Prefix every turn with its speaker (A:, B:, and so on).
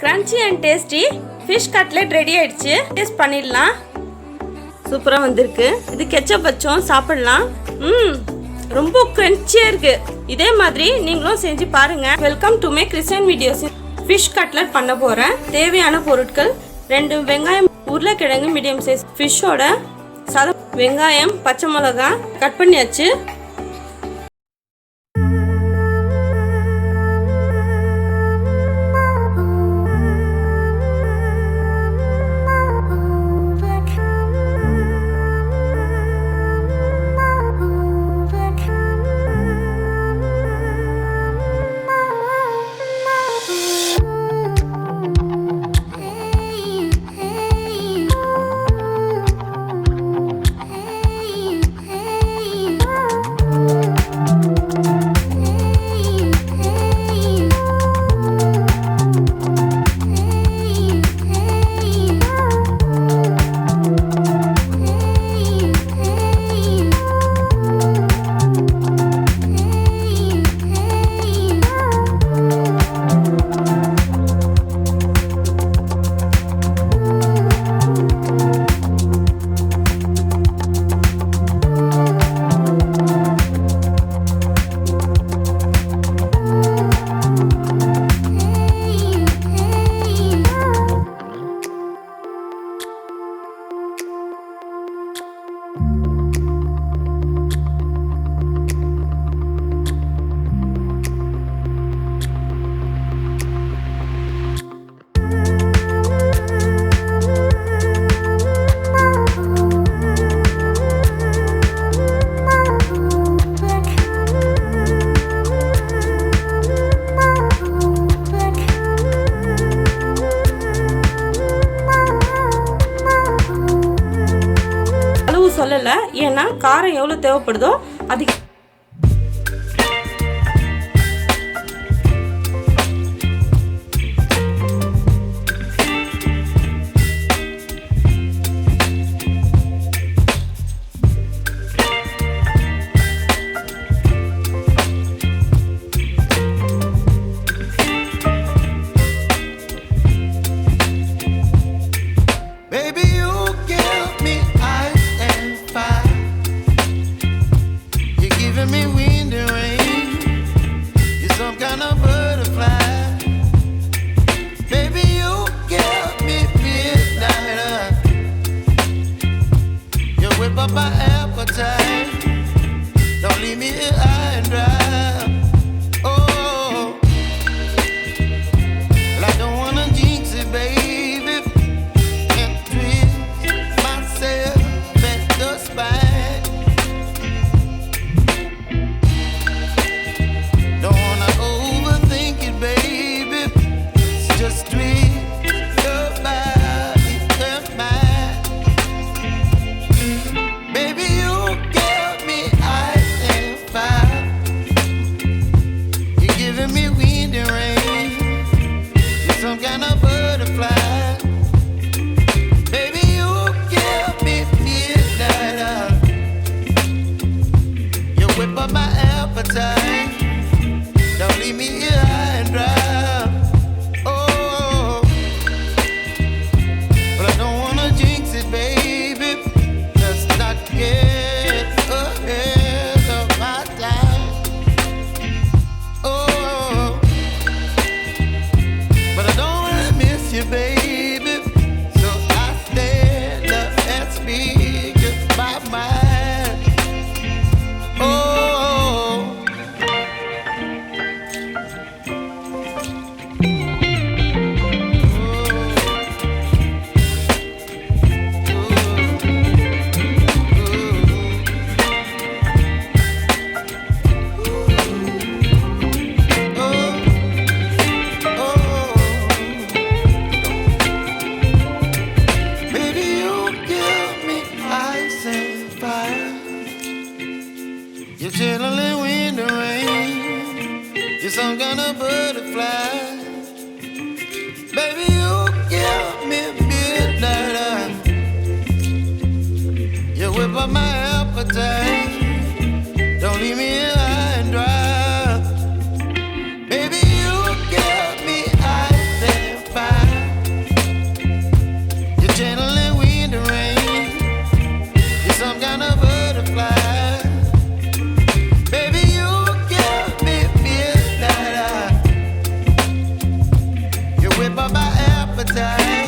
A: Crunchy and tasty fish cutlet ready ஆயிடுச்சு. Taste பண்ணிடலாம். சூப்பரா வந்திருக்கு. இது கெச்சப் வச்சோம் சாப்பிடலாம். ரொம்ப கிரன்ச்சியா இருக்கு. இதே மாதிரி நீங்களும் செஞ்சு பாருங்க. Welcome to my Crescent videos. Fish cutlet பண்ண போறேன். தேவையான பொருட்கள் 2 வெங்காயம், உருளைக்கிழங்கு மீடியம் சைஸ் ஃபிஷ்ஷோட சாதம், வெங்காயம், பச்சை மிளகாய் கட் பண்ணியாச்சு. சொல்லல, ஏன்னா காரம் எவ்வளவு தேவைப்படுதோ அதுக்கு
B: my appetite. Don't leave me here high and dry. Oh, well, I don't wanna jinx it, baby, and twist myself at the spine. Don't wanna overthink it, baby. It's just twist your body and mine. Baby, you give me ice and fire. You're giving me wind and rain. You're some kind of butterfly. Baby, you give me midnight. You whip up my appetite. Don't leave me here high and dry. Oh, but I don't wanna jinx it, baby. Let's not get ahead of my time. Oh, but I don't wanna miss you, baby. So I stand up and speak just my mind. Oh. Baby, you give me ice and fire. You're chilling wind and rain. You're some kind of butterfly. Baby, you give me midnight. You whip up my appetite. Don't leave me here high and dry. Baby, you give me ice and fire. up my appetite.